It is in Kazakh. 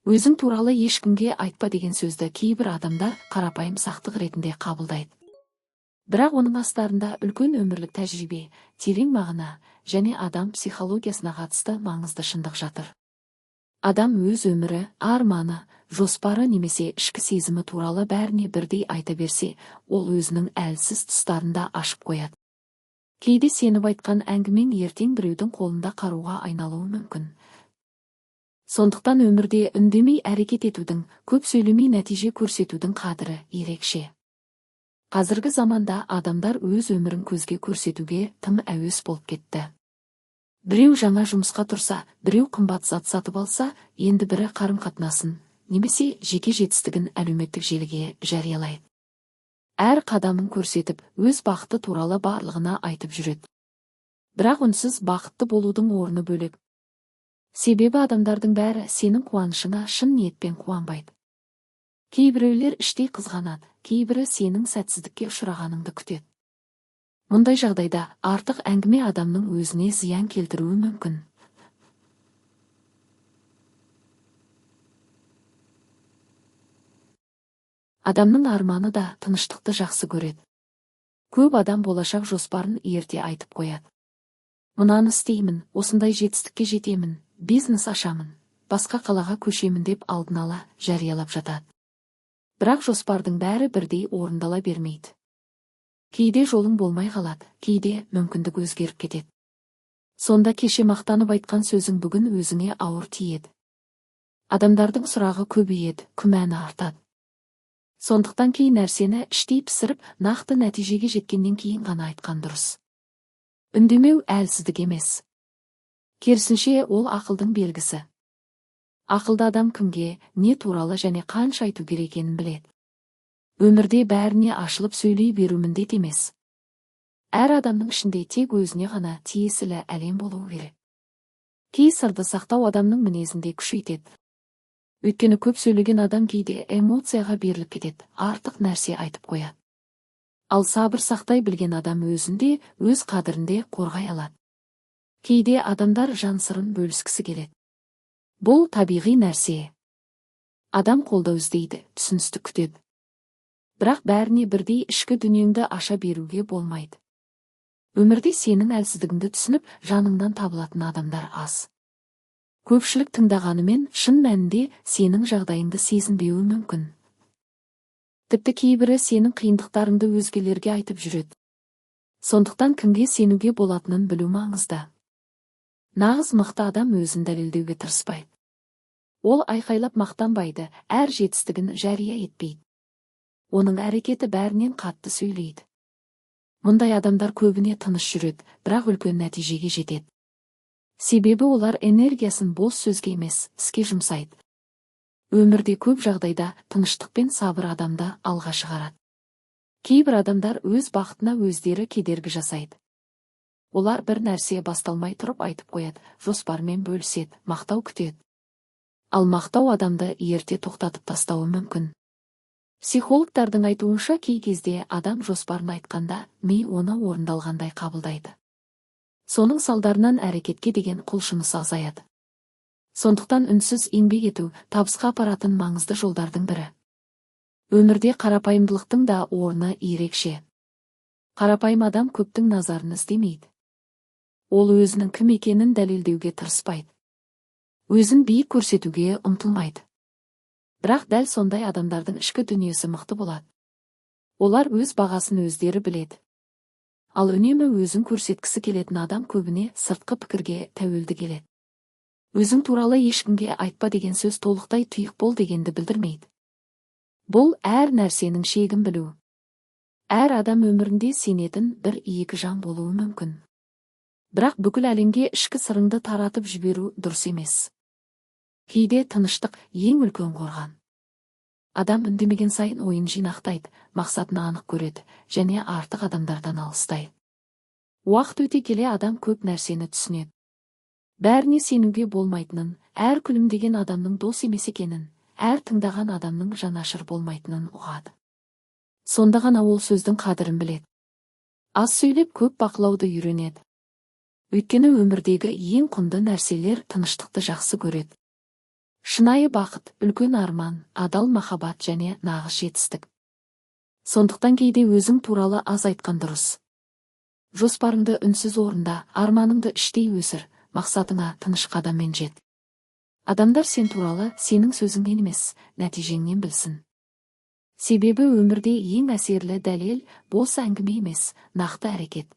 Өзің туралы ешкімге айтпа деген сөзді кейбір адамдар қарапайым сақтық ретінде қабылдайды. Бірақ оның астарында үлкен өмірлік тәжірибе, терең мағына және адам психологиясына қатысты маңызды шындық жатыр. Адам өз өмірі, арманы, жоспары немесе ішкі сезімі туралы бәріне бірдей айта берсе, ол өзінің әлсіз тұстарында ашып қояды. Кейде сеніп айтқан әңгімең ертең біреудің қолында қаруға айналуы мүмкін. Сондықтан өмірде үндемей әрекет етудің, көп сөйлемей нәтиже көрсетудің қадірі ерекше. Қазіргі заманда адамдар өз өмірін көзге көрсетуге тым әуес болып кетті. Біреу жаңа жұмысқа тұрса, біреу қымбат зат сатып алса, енді бірі қарым-қатынасын, немесе жеке жетістігін әлеуметтік желіге жариялайды. Әр қадамын көрсетіп, өз бақыты туралы барлығына айтып жүреді. Бірақ үнсіз бақытты болудың орны бөлек. Себебі адамдардың бәрі сенің қуанышыңа шын ниетпен қуанбайды. Кейбіреулер іштей қызғанады, кейбірі сенің сәтсіздікке ұшырағаныңды күтеді. Мұндай жағдайда артық әңгіме адамның өзіне зиян келтіруі мүмкін. Адамның арманы да тыныштықты жақсы көреді. Көп адам болашақ жоспарын ерте айтып қояды. Мынаны істеймін, осындай жетістікке жетемін, бизнес ашамын, басқа қалаға көшемін деп алдын ала жариялап жатады. Бірақ жоспардың бәрі бірдей орындала бермейді. Кейде жолың болмай қалады, кейде мүмкіндік өзгеріп кетеді. Сонда кеше мақтанып айтқан сөзің бүгін өзіңе ауыр тиеді. Адамдардың сұрағы көбейеді, күмәні артады. Сондықтан кей нәрсені іштей пісіріп, нақты нәтижеге жеткеннен кейін ғана айтқан дұрыс. Үндемеу әлсіздік емес. Керісінше ол ақылдың белгісі. Ақылды адам кімге, не туралы және қанша айту керек екенін біледі. Өмірде бәріне ашылып сөйлей беру міндет емес. Әр адамның ішінде тек өзіне ғана тиесілі әлем болуы керек. Кей сырды сақтау адамның мінезінде күшейтеді. Өйткені көп сөйлеген адам кейде эмоцияға беріліп кетеді, артық нәрсе айтып қояды. Ал сабыр сақтай білген адам өзінде, өз қадірінде қорғай алады. Кейде адамдар жан сырын бөліскісі келеді. Бұл табиғи нәрсе. Адам қолдау іздейді, түсіністік күтеді. Бірақ бәріне бірдей ішкі дүниеңді аша беруге болмайды. Өмірде сенің әлсіздігіңді түсініп, жаныңнан табылатын адамдар аз. Көпшілік тыңдағанымен шын мәнінде сенің жағдайыңды сезінбеуі мүмкін. Тіпті кейбірі сенің қиындықтарыңды өзгелерге айтып жүреді. Сондықтан кімге сенуге болатынын білу маңызды. Нағыз мықты адам өзін дәлелдеуге тырыспайды. Ол айқайлап мақтанбайды, әр жетістігін жария етпейді. Оның әрекеті бәрінен қатты сөйлейді. Мұндай адамдар көбіне тыныш жүреді, бірақ үлкен нәтижеге жетеді. Себебі олар энергиясын бос сөзге емес, іске жұмсайды. Өмірде көп жағдайда тыныштық пен сабыр адамды алға шығарады. Кейбір адамдар өз бақытына өздері кедергі жасайды. Олар бір нәрсе басталмай тұрып айтып қояды, жоспармен бөліседі, мақтау күтеді. Ал мақтау адамды ерте тоқтатып тастауы мүмкін. Психологтардың айтуынша кей кезде адам жоспарын айтқанда, ми оны орындалғандай қабылдайды. Соның салдарынан әрекетке деген құлшыныс азаяды. Сондықтан үнсіз еңбек ету табысқа апаратын маңызды жолдардың бірі. Өмірде қарапайымдылықтың да орны ерекше. Қарапайым адам көптің назарын іздемейді. Ол өзінің кім екенін дәлелдеуге тырыспайды. Өзін биік көрсетуге ұмтылмайды. Бірақ дәл сондай адамдардың ішкі дүниесі мықты болады. Олар өз бағасын өздері біледі. Ал үнемі өзін көрсеткісі келетін адам көбіне сыртқы пікірге тәуелді келеді. Өзің туралы ешкімге айтпа деген сөз толықтай тұйық бол дегенді білдірмейді. Бұл әр нәрсенің шегін білу. Әр адам өмірінде сенетін бір-екі жан болуы мүмкін. Бірақ бүкіл әлемге ішкі сырыңды таратып жіберу дұрыс емес. Кейде тыныштық ең үлкен қорған. Адам үндемеген сайын ойын жинақтайды, мақсатын анық көреді, және артық адамдардан алыстайды. Уақыт өте келе адам көп нәрсені түсінеді. Бәріне сенуге болмайтынын, әр күлімдеген адамның дос емес екенін, әр тыңдаған адамның жанашыр болмайтынын ұғады. Сонда ғана ол сөздің қадірін біледі. Аз сөйлеп көп бақылауды үйренеді. Өйткені өмірдегі ең құнды нәрселер тыныштықты жақсы көреді. Шынайы бақыт, үлкен арман, адал махаббат және нағыз жетістік. Сондықтан кейде өзің туралы аз айтқан дұрыс. Жоспарыңды үнсіз орында, арманыңды іштей өсір, мақсатыңа тыныш қадаммен жет. Адамдар сен туралы сенің сөзіңнен емес, нәтижеңнен білсін. Себебі өмірде ең әсерлі дәлел бос әңгіме емес, нақты әрекет.